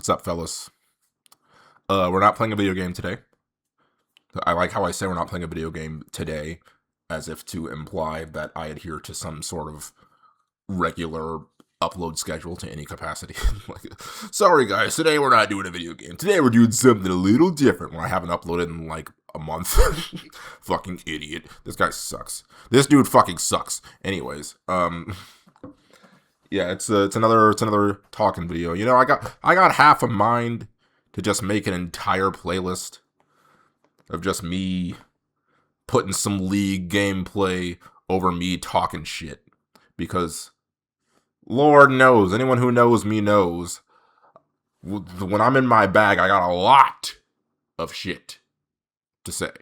What's up, fellas? We're not playing a video game today. I like how I say we're not playing a video game today, as if to imply that I adhere to some sort of regular upload schedule to any capacity. Like, sorry guys, today we're not doing a video game. Today we're doing something a little different when I haven't uploaded in like a month. Fucking idiot. This guy sucks. This dude fucking sucks. Anyways, yeah, it's another talking video. You know, I got half a mind to just make an entire playlist of just me putting some League gameplay over me talking shit. Because, Lord knows, anyone who knows me knows, when I'm in my bag, I got a lot of shit to say.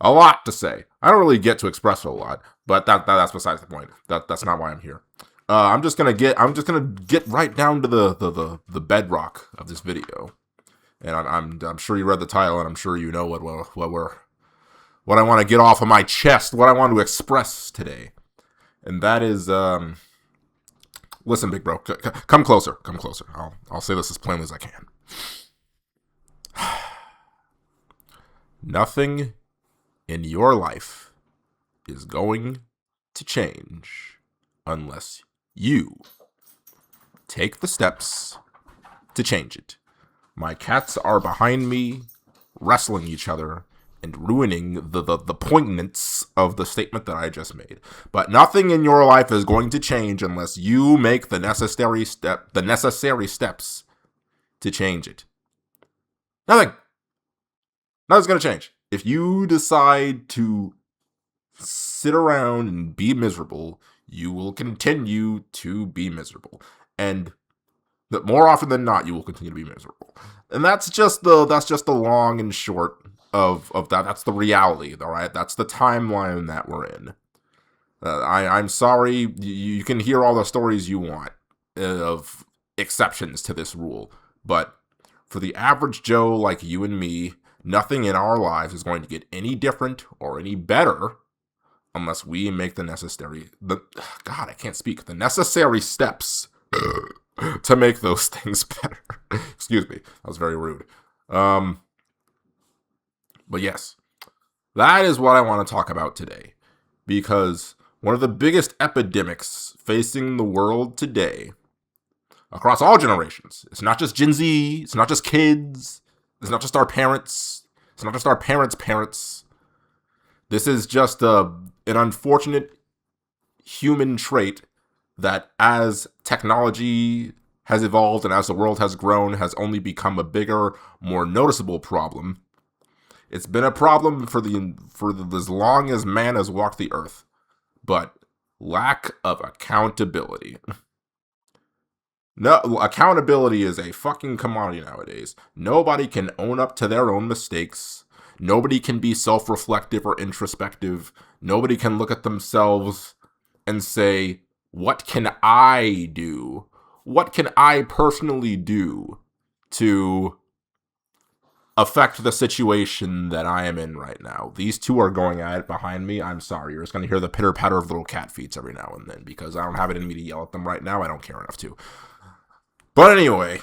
A lot to say. I don't really get to express it a lot, but that's besides the point. That's not why I'm here. I'm just gonna get right down to the bedrock of this video. And I'm sure you read the title, and I'm sure you know what I want to get off of my chest, what I want to express today, and that is, listen, big bro, come closer. I'll say this as plainly as I can. Nothing in your life is going to change unless you take the steps to change it. My cats are behind me, wrestling each other, and ruining the poignance of the statement that I just made. But nothing in your life is going to change unless you make the necessary steps to change it. Nothing's going to change. If you decide to sit around and be miserable, you will continue to be miserable. And that more often than not, you will continue to be miserable. And that's just the long and short of that. That's the reality, all right? That's the timeline that we're in. I'm sorry, you can hear all the stories you want of exceptions to this rule, but for the average Joe like you and me, nothing in our lives is going to get any different or any better unless we make the necessary steps to make those things better. Excuse me, that was very rude. But yes, that is what I want to talk about today, because one of the biggest epidemics facing the world today, across all generations, it's not just Gen Z, it's not just kids, it's not just our parents, it's not just our parents' parents. This is just an unfortunate human trait that, as technology has evolved and as the world has grown, has only become a bigger, more noticeable problem. It's been a problem for as long as man has walked the earth, but lack of accountability. No, accountability is a fucking commodity nowadays. Nobody can own up to their own mistakes. Nobody can be self-reflective or introspective. Nobody can look at themselves and say, what can I do? What can I personally do to affect the situation that I am in right now? These two are going at it behind me. I'm sorry. You're just going to hear the pitter-patter of little cat feet every now and then, because I don't have it in me to yell at them right now. I don't care enough to. But anyway,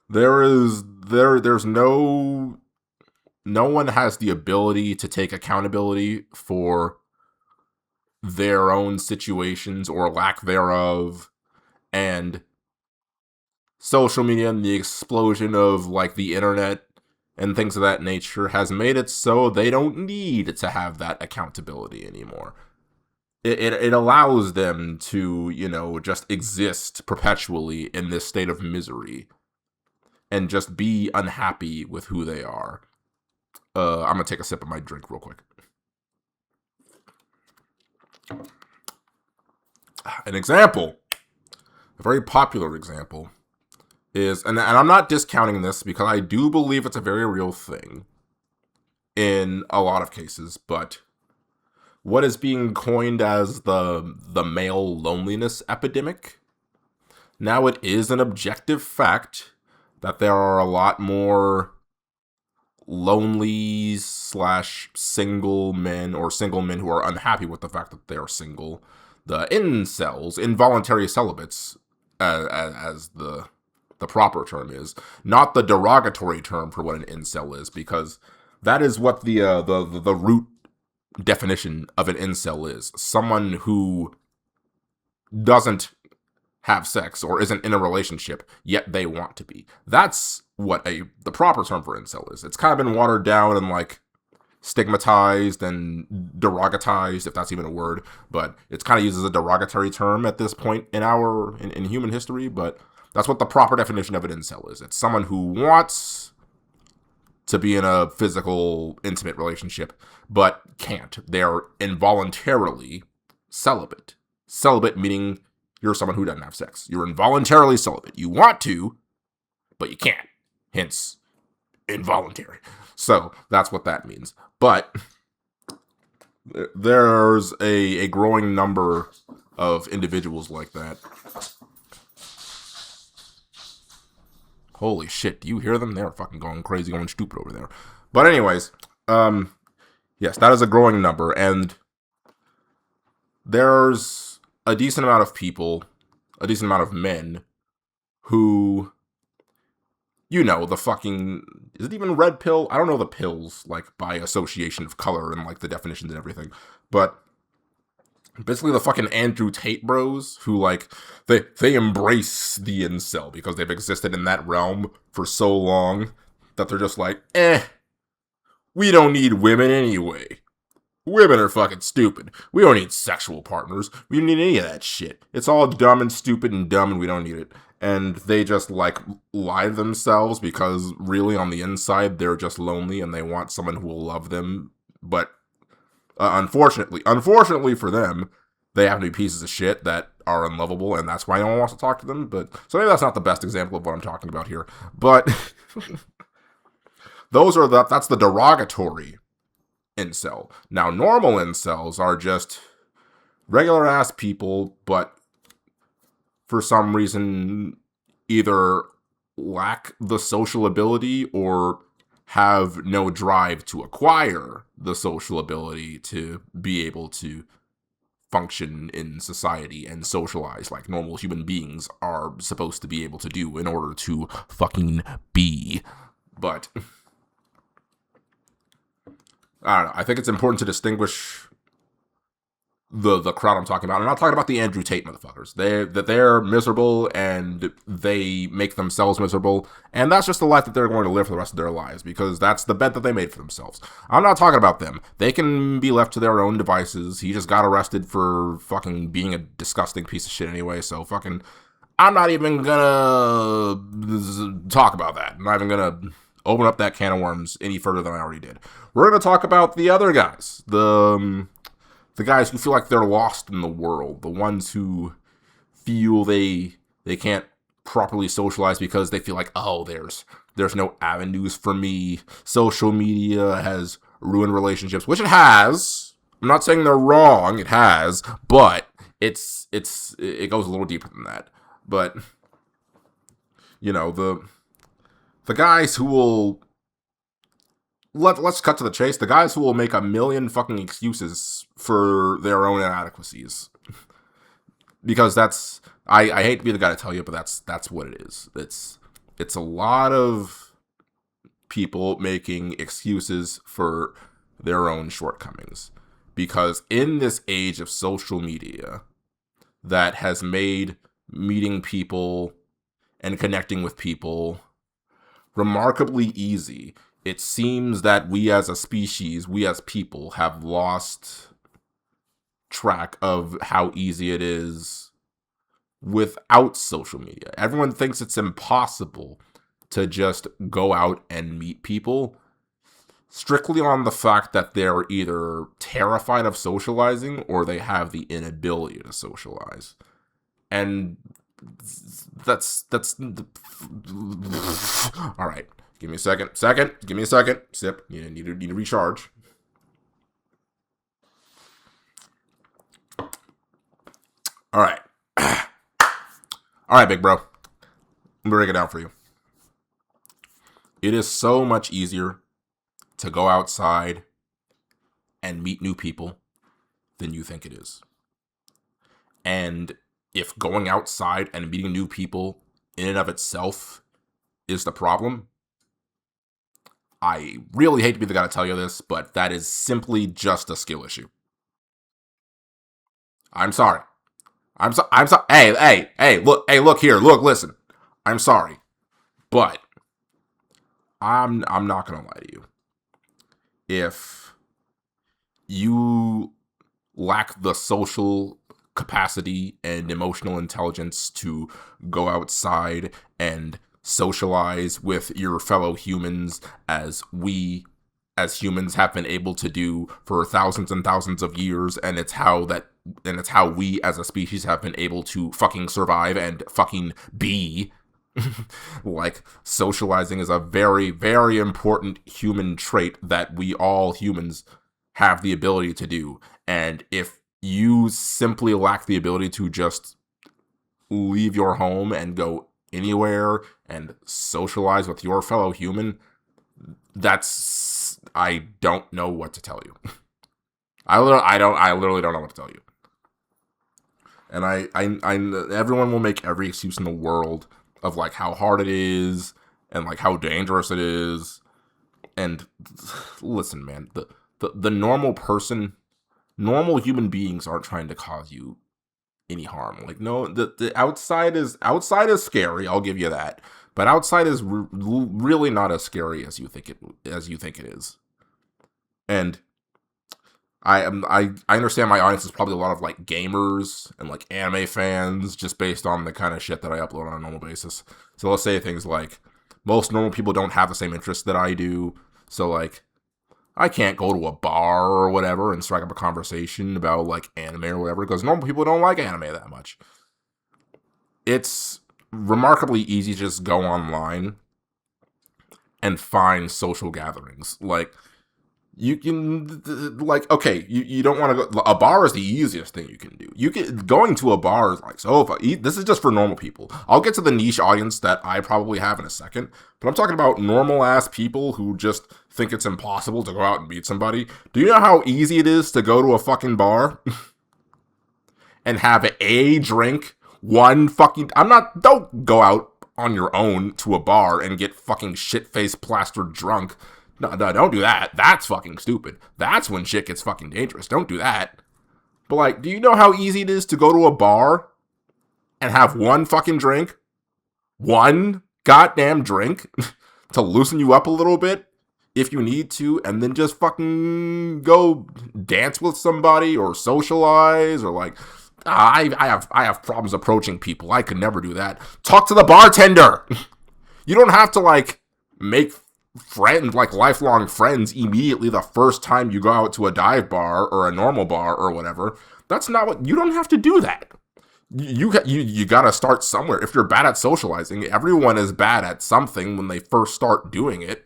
there's no one has the ability to take accountability for their own situations or lack thereof, and social media and the explosion of like the internet and things of that nature has made it so they don't need to have that accountability anymore. It allows them to, just exist perpetually in this state of misery and just be unhappy with who they are. I'm gonna take a sip of my drink real quick. An example, a very popular example, is, and I'm not discounting this because I do believe it's a very real thing in a lot of cases, but what is being coined as the male loneliness epidemic, now it is an objective fact that there are a lot more lonely / single men, or single men who are unhappy with the fact that they are single, the incels, involuntary celibates, as the what the proper term is, not the derogatory term for what an incel is, because that is what the root definition of an incel is. Someone who doesn't have sex or isn't in a relationship, yet they want to be. That's what the proper term for incel is. It's kind of been watered down and like stigmatized and derogatized, if that's even a word, but it's kind of used as a derogatory term at this point in human history. But that's what the proper definition of an incel is. It's someone who wants to be in a physical, intimate relationship, but can't. They're involuntarily celibate. Celibate meaning you're someone who doesn't have sex. You're involuntarily celibate. You want to, but you can't. Hence, involuntary. So that's what that means. But there's a growing number of individuals like that. Holy shit, do you hear them? They're fucking going crazy, going stupid over there. But anyways, yes, that is a growing number, and there's a decent amount of people, a decent amount of men who, you know, the fucking, is it even red pill? I don't know the pills, like, by association of color and, like, the definitions and everything, but basically the fucking Andrew Tate bros who, like, they embrace the incel because they've existed in that realm for so long that they're just like, we don't need women anyway. Women are fucking stupid. We don't need sexual partners. We don't need any of that shit. It's all dumb and stupid and dumb and we don't need it. And they just, like, lie to themselves because really on the inside they're just lonely and they want someone who will love them. But unfortunately for them, they happen to be pieces of shit that are unlovable, and that's why no one wants to talk to them. But so maybe that's not the best example of what I'm talking about here. But that's the derogatory incel. Now, normal incels are just regular ass people, but for some reason either lack the social ability or have no drive to acquire the social ability to be able to function in society and socialize like normal human beings are supposed to be able to do in order to fucking be. But I don't know. I think it's important to distinguish the crowd I'm talking about. I'm not talking about the Andrew Tate motherfuckers. They're miserable and they make themselves miserable, and that's just the life that they're going to live for the rest of their lives because that's the bed that they made for themselves. I'm not talking about them. They can be left to their own devices. He just got arrested for fucking being a disgusting piece of shit anyway, so fucking I'm not even gonna talk about that. I'm not even gonna open up that can of worms any further than I already did. We're gonna talk about the other guys, the guys who feel like they're lost in the world, the ones who feel they can't properly socialize because they feel like, oh, there's no avenues for me. Social media has ruined relationships, which it has. I'm not saying they're wrong, it has, but it goes a little deeper than that. But you know, the guys who will let's cut to the chase. The guys who will make a million fucking excuses for their own inadequacies. Because that's, I hate to be the guy to tell you, but that's what it is. It's a lot of people making excuses for their own shortcomings. Because in this age of social media that has made meeting people and connecting with people remarkably easy, it seems that we as a species, we as people, have lost track of how easy it is without social media. Everyone thinks it's impossible to just go out and meet people strictly on the fact that they're either terrified of socializing or they have the inability to socialize. And that's all right. Give me a second. Give me a second. Sip. You need to recharge. All right. All right, big bro. I'm gonna break it down for you. It is so much easier to go outside and meet new people than you think it is. And if going outside and meeting new people in and of itself is the problem. I really hate to be the guy to tell you this, but that is simply just a skill issue. I'm sorry. I'm sorry. Hey, look here. Look, listen. I'm sorry. But I'm not going to lie to you. If you lack the social capacity and emotional intelligence to go outside and socialize with your fellow humans as we as humans have been able to do for thousands and thousands of years, and it's how we as a species have been able to fucking survive and fucking be. Like, socializing is a very, very important human trait that we all humans have the ability to do. And if you simply lack the ability to just leave your home and go anywhere and socialize with your fellow human, I don't know what to tell you. I literally don't know what to tell you. And everyone will make every excuse in the world of like how hard it is and like how dangerous it is. And listen, man, the normal person, normal human beings aren't trying to cause you any harm. Like, no, the outside is scary. I'll give you that, but outside is really not as scary as you think it is. And I understand my audience is probably a lot of like gamers and like anime fans, just based on the kind of shit that I upload on a normal basis. So let's say things like most normal people don't have the same interests that I do. So like, I can't go to a bar or whatever and strike up a conversation about like anime or whatever, because normal people don't like anime that much. It's remarkably easy to just go online and find social gatherings. Like, you can, like, okay, you don't want to go. A bar is the easiest thing you can do. Going to a bar is like, so this is just for normal people. I'll get to the niche audience that I probably have in a second, but I'm talking about normal ass people who just think it's impossible to go out and meet somebody. Do you know how easy it is to go to a fucking bar and have a drink? Don't go out on your own to a bar and get fucking shit-faced plastered drunk. No, don't do that. That's fucking stupid. That's when shit gets fucking dangerous. Don't do that. But, like, do you know how easy it is to go to a bar and have one fucking drink? One goddamn drink to loosen you up a little bit if you need to, and then just fucking go dance with somebody or socialize or, like, I have problems approaching people. I could never do that. Talk to the bartender. You don't have to, like, make friends, like lifelong friends, immediately the first time you go out to a dive bar or a normal bar or whatever. That's not what, you don't have to do that. You gotta start somewhere. If you're bad at socializing, everyone is bad at something when they first start doing it.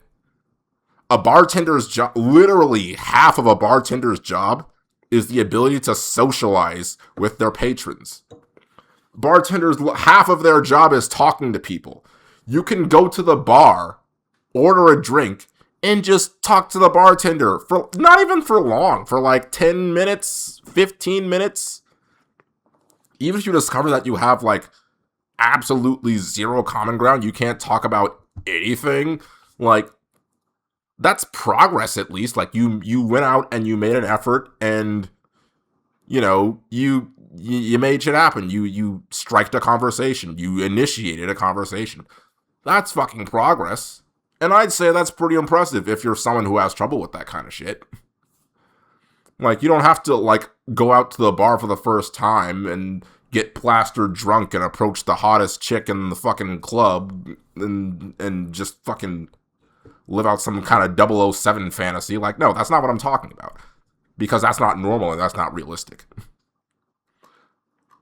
A bartender's job, literally half of a bartender's job, is the ability to socialize with their patrons. Bartenders, half of their job is talking to people. You can go to the bar, order a drink, and just talk to the bartender for not even for long, for like 10 minutes, 15 minutes. Even if you discover that you have like absolutely zero common ground, you can't talk about anything, like, that's progress at least. Like, you went out and you made an effort, and you know, you made shit happen. You striked a conversation. You initiated a conversation. That's fucking progress. And I'd say that's pretty impressive if you're someone who has trouble with that kind of shit. Like, you don't have to, like, go out to the bar for the first time and get plastered drunk and approach the hottest chick in the fucking club and just fucking live out some kind of 007 fantasy. Like, no, that's not what I'm talking about. Because that's not normal and that's not realistic.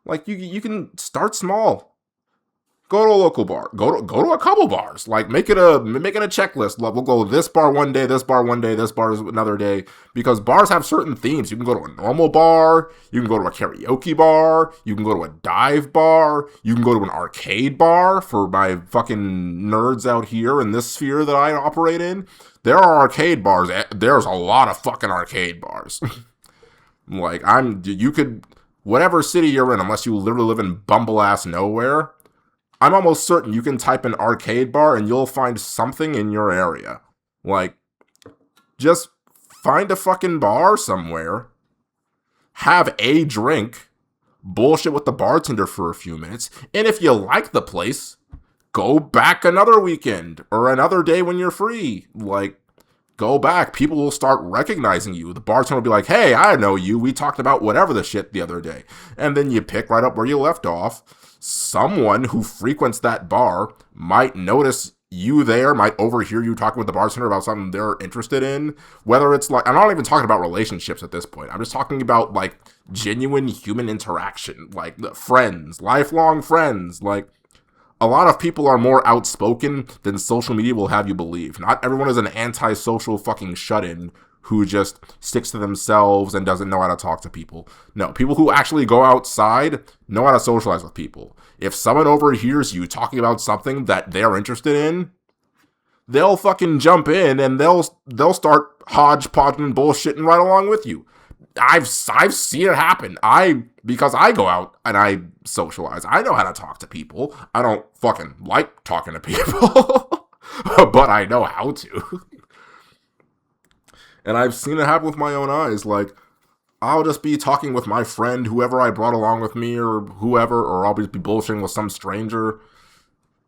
Like, you can start small. Go to a local bar. Go to a couple bars. Like, make it a checklist. We'll go this bar one day, this bar one day, this bar another day. Because bars have certain themes. You can go to a normal bar. You can go to a karaoke bar. You can go to a dive bar. You can go to an arcade bar for my fucking nerds out here in this sphere that I operate in. There are arcade bars. There's a lot of fucking arcade bars. Like, you could, whatever city you're in, unless you literally live in bumble-ass nowhere, I'm almost certain you can type in arcade bar and you'll find something in your area. Like, just find a fucking bar somewhere, have a drink, bullshit with the bartender for a few minutes, and if you like the place, go back another weekend or another day when you're free. Like, go back. People will start recognizing you. The bartender will be like, hey, I know you. We talked about whatever the shit the other day. And then you pick right up where you left off. Someone who frequents that bar might notice you there, might overhear you talking with the bartender about something they're interested in. Whether it's like, I'm not even talking about relationships at this point. I'm just talking about like genuine human interaction, like friends, lifelong friends. Like, a lot of people are more outspoken than social media will have you believe. Not everyone is an antisocial fucking shut-in who just sticks to themselves and doesn't know how to talk to people. No, people who actually go outside know how to socialize with people. If someone overhears you talking about something that they're interested in, they'll fucking jump in and they'll start hodgepodging and bullshitting right along with you. I've seen it happen. Because I go out and I socialize. I know how to talk to people. I don't fucking like talking to people, but I know how to. And I've seen it happen with my own eyes. Like, I'll just be talking with my friend, whoever I brought along with me, or whoever, or I'll just be bullshitting with some stranger,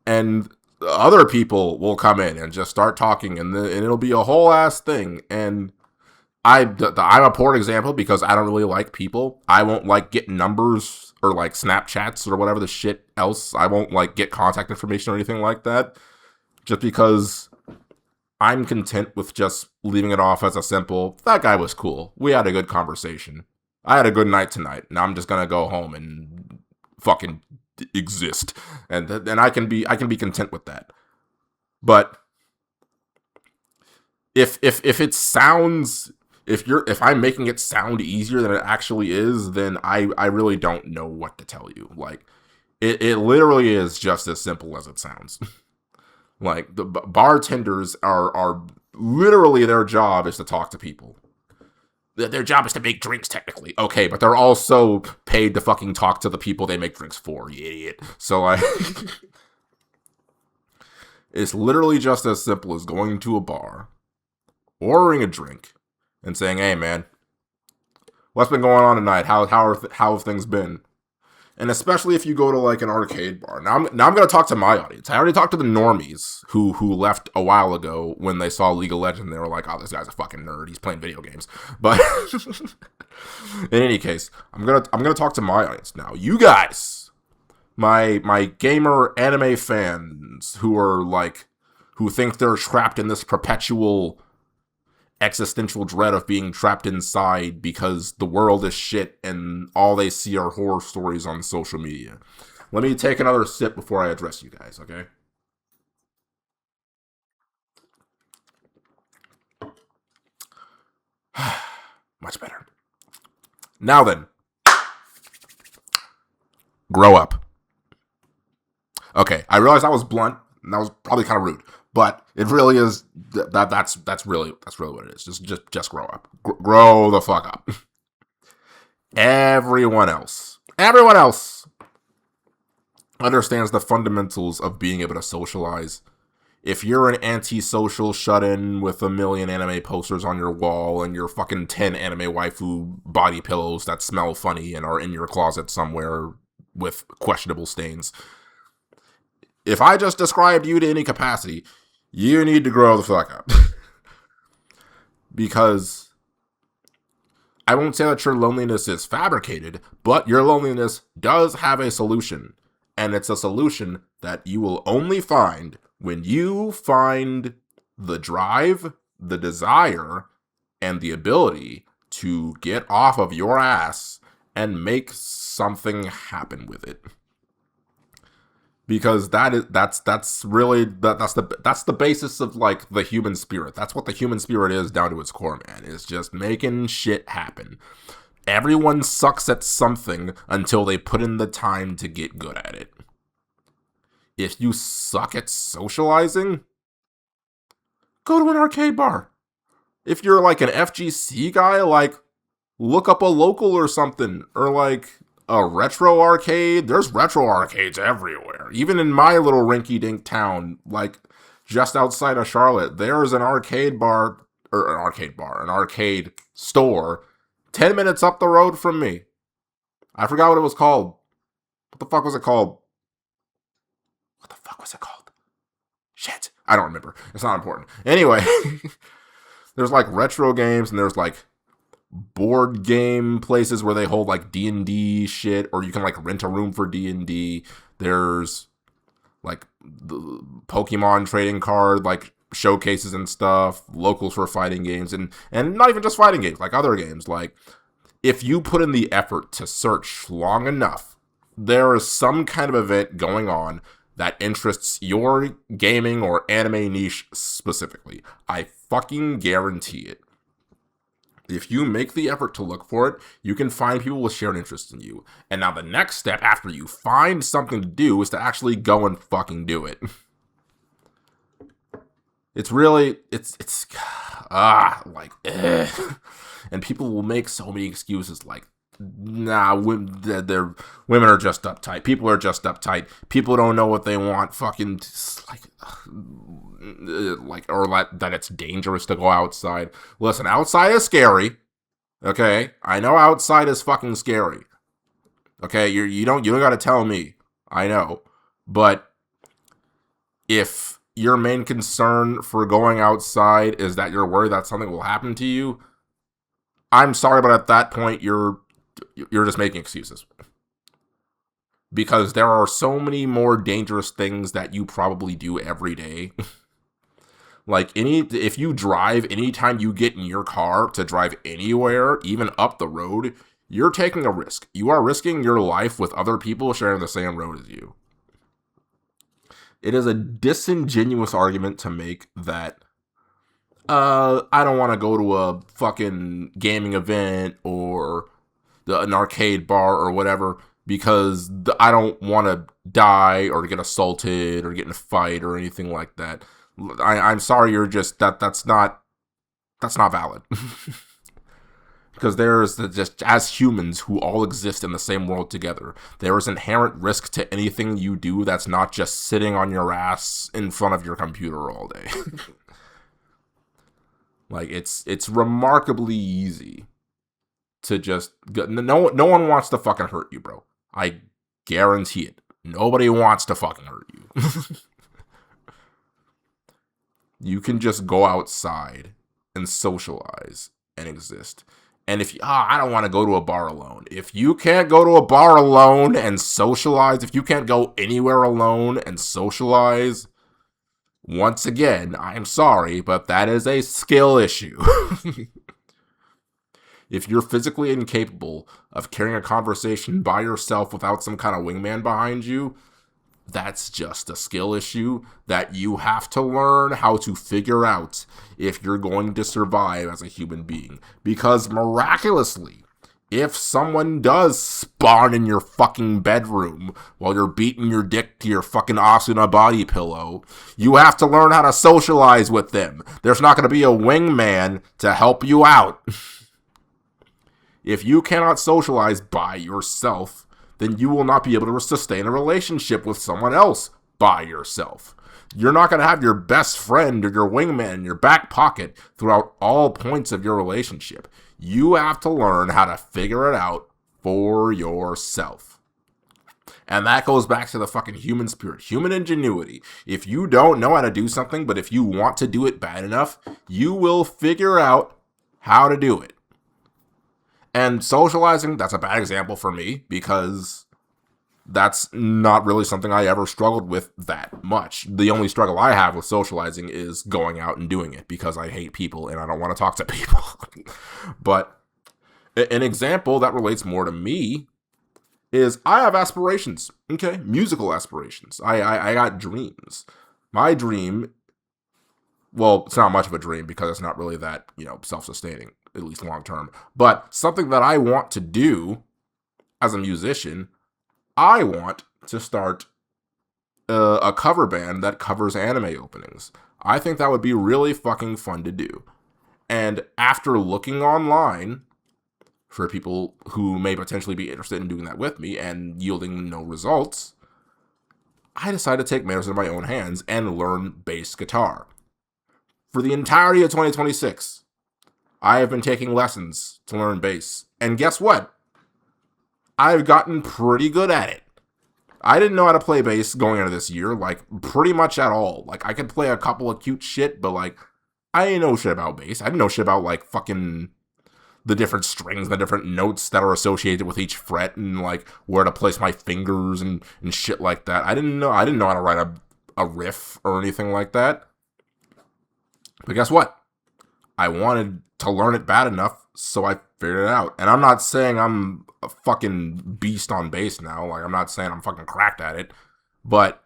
and other people will come in and just start talking, and it'll be a whole ass thing. And I'm a poor example because I don't really like people. I won't like get numbers or like Snapchats or whatever the shit else. I won't like get contact information or anything like that, just because I'm content with just leaving it off as a simple, that guy was cool. We had a good conversation. I had a good night tonight. Now I'm just gonna go home and fucking exist, and I can be content with that. But if it sounds, if I'm making it sound easier than it actually is, then I really don't know what to tell you. Like, it literally is just as simple as it sounds. Like, the bartenders are literally, their job is to talk to people. Their job is to make drinks, technically. Okay, but they're also paid to fucking talk to the people they make drinks for, you idiot. So, like, it's literally just as simple as going to a bar, ordering a drink, and saying, hey, man, what's been going on tonight? How have things been? And especially if you go to like an arcade bar. Now I'm going to talk to my audience. I already talked to the normies who left a while ago when they saw League of Legends. They were like, oh, this guy's a fucking nerd. He's playing video games. But in any case, I'm going to talk to my audience now. You guys, my gamer anime fans who think they're trapped in this perpetual existential dread of being trapped inside because the world is shit and all they see are horror stories on social media. Let me take another sip before I address you guys, okay? Much better. Now then, grow up. Okay, I realize that was blunt, and that was probably kind of rude, but it really is. That's really what it is. Just grow up. Grow the fuck up. Everyone else understands the fundamentals of being able to socialize. If you're an antisocial shut-in with a million anime posters on your wall and your fucking 10 anime waifu body pillows that smell funny and are in your closet somewhere with questionable stains, if I just described you to any capacity, you need to grow the fuck up. Because I won't say that your loneliness is fabricated, but your loneliness does have a solution. And it's a solution that you will only find when you find the drive, the desire, and the ability to get off of your ass and make something happen with it. Because that's really the basis of like the human spirit. That's what the human spirit is down to its core, man. Is just making shit happen. Everyone sucks at something until they put in the time to get good at it. If you suck at socializing, go to an arcade bar. If you're like an FGC guy, like look up a local or something, or like a retro arcade. There's retro arcades everywhere. Even in my little rinky-dink town, like just outside of Charlotte, there's an arcade store 10 minutes up the road from me. I forgot what it was called. What the fuck was it called? Shit. I don't remember. It's not important. Anyway, there's like retro games and there's like board game places where they hold like D&D shit, or you can like rent a room for D&D. There's like the Pokemon trading card like showcases and stuff, locals for fighting games, and not even just fighting games, like other games. Like if you put in the effort to search long enough, there is some kind of event going on that interests your gaming or anime niche specifically. I fucking guarantee it. If you make the effort to look for it, you can find people with shared interests in you. And now the next step after you find something to do is to actually go and fucking do it. It's really, and people will make so many excuses like, nah, women are just uptight. People are just uptight. People don't know what they want. Fucking or that it's dangerous to go outside. Listen, outside is scary. Okay, I know outside is fucking scary. Okay, you don't gotta tell me. I know, but if your main concern for going outside is that you're worried that something will happen to you, I'm sorry, but at that point you're just making excuses. Because there are so many more dangerous things that you probably do every day. Like if you drive, anytime you get in your car to drive anywhere, even up the road, you're taking a risk. You are risking your life with other people sharing the same road as you. It is a disingenuous argument to make that I don't want to go to a fucking gaming event or an arcade bar or whatever because I don't want to die or get assaulted or get in a fight or anything like that. I'm sorry, you're just that's not valid. Because there's just, as humans who all exist in the same world together, there is inherent risk to anything you do that's not just sitting on your ass in front of your computer all day. Like it's remarkably easy to just no one wants to fucking hurt you, bro. I guarantee it. Nobody wants to fucking hurt you. You can just go outside and socialize and exist. And if I don't want to go to a bar alone. If you can't go to a bar alone and socialize, if you can't go anywhere alone and socialize, once again, I'm sorry, but that is a skill issue. If you're physically incapable of carrying a conversation by yourself without some kind of wingman behind you, that's just a skill issue that you have to learn how to figure out if you're going to survive as a human being. Because miraculously, if someone does spawn in your fucking bedroom while you're beating your dick to your fucking Asuna body pillow, you have to learn how to socialize with them. There's not going to be a wingman to help you out. If you cannot socialize by yourself, then you will not be able to sustain a relationship with someone else by yourself. You're not going to have your best friend or your wingman in your back pocket throughout all points of your relationship. You have to learn how to figure it out for yourself. And that goes back to the fucking human spirit, human ingenuity. If you don't know how to do something, but if you want to do it bad enough, you will figure out how to do it. And socializing, that's a bad example for me because that's not really something I ever struggled with that much. The only struggle I have with socializing is going out and doing it because I hate people and I don't want to talk to people. But an example that relates more to me is I have aspirations, okay? Musical aspirations. I got dreams. My dream, well, it's not much of a dream because it's not really that, self-sustaining, at least long term. But something that I want to do as a musician, I want to start a cover band that covers anime openings. I think that would be really fucking fun to do. And after looking online for people who may potentially be interested in doing that with me and yielding no results, I decided to take matters in my own hands and learn bass guitar. For the entirety of 2026, I have been taking lessons to learn bass. And guess what? I've gotten pretty good at it. I didn't know how to play bass going into this year, like, pretty much at all. Like, I could play a couple of cute shit, but, like, I didn't know shit about bass. I didn't know shit about, like, fucking the different strings, the different notes that are associated with each fret, and, like, where to place my fingers and shit like that. I didn't know how to write a riff or anything like that. But guess what? I wanted to learn it bad enough, so I figured it out. And I'm not saying I'm a fucking beast on bass now. Like, I'm not saying I'm fucking cracked at it, but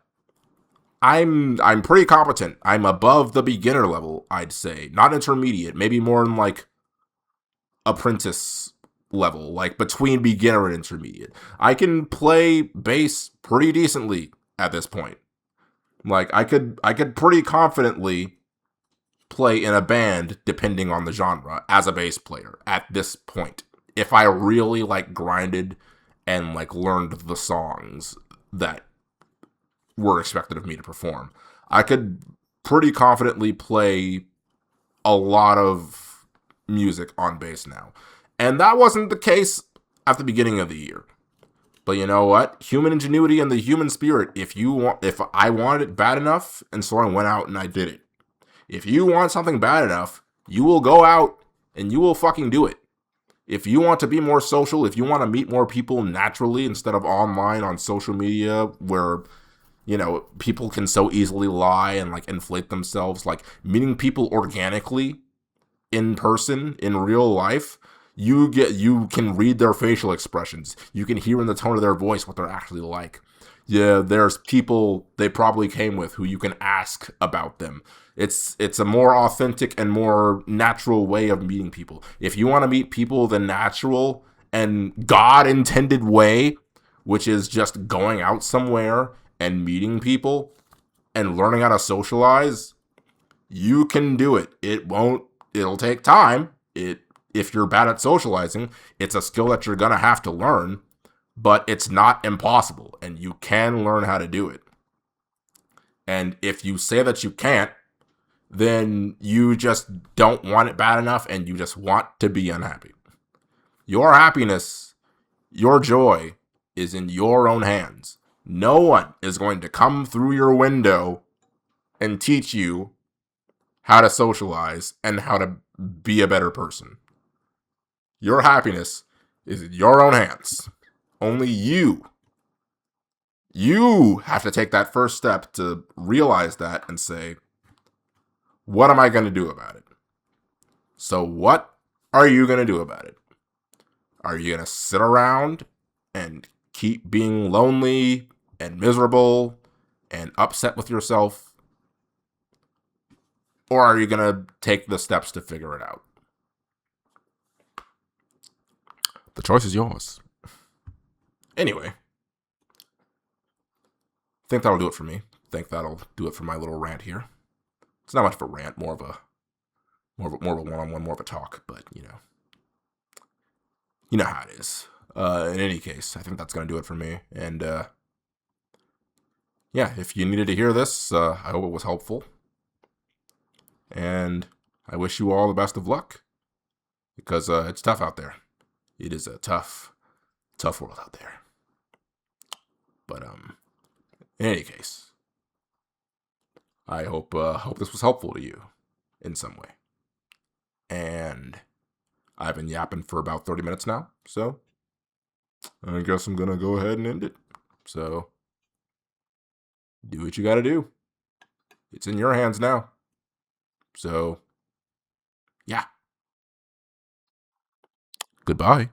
I'm pretty competent. I'm above the beginner level, I'd say. Not intermediate, maybe more in like apprentice level, like between beginner and intermediate. I can play bass pretty decently at this point. Like, I could pretty confidently play in a band depending on the genre as a bass player at this point. If I really like grinded and like learned the songs that were expected of me to perform, I could pretty confidently play a lot of music on bass now. And that wasn't the case at the beginning of the year. But you know what? Human ingenuity and the human spirit, if I wanted it bad enough, and so I went out and I did it. If you want something bad enough, you will go out and you will fucking do it. If you want to be more social, if you want to meet more people naturally instead of online on social media where, you know, people can so easily lie and like inflate themselves, like meeting people organically in person, in real life, you can read their facial expressions. You can hear in the tone of their voice what they're actually like. Yeah, there's people they probably came with who you can ask about them. It's a more authentic and more natural way of meeting people. If you want to meet people the natural and God intended way, which is just going out somewhere and meeting people and learning how to socialize, you can do it. It'll take time. If you're bad at socializing, it's a skill that you're gonna have to learn, but it's not impossible, and you can learn how to do it. And if you say that you can't, then you just don't want it bad enough, and you just want to be unhappy. Your happiness, your joy, is in your own hands. No one is going to come through your window and teach you how to socialize and how to be a better person. Your happiness is in your own hands. Only you have to take that first step to realize that and say, what am I going to do about it? So what are you going to do about it? Are you going to sit around and keep being lonely and miserable and upset with yourself? Or are you going to take the steps to figure it out? The choice is yours. Anyway, I think that'll do it for me. I think that'll do it for my little rant here. It's not much of a rant, more of a one-on-one, more of a talk, but you know how it is. In any case, I think that's gonna do it for me. And yeah, if you needed to hear this, I hope it was helpful. And I wish you all the best of luck, because it's tough out there. It is a tough world out there. But in any case, I hope this was helpful to you in some way. And I've been yapping for about 30 minutes now, so I guess I'm gonna go ahead and end it. So do what you gotta do. It's in your hands now. So yeah. Goodbye.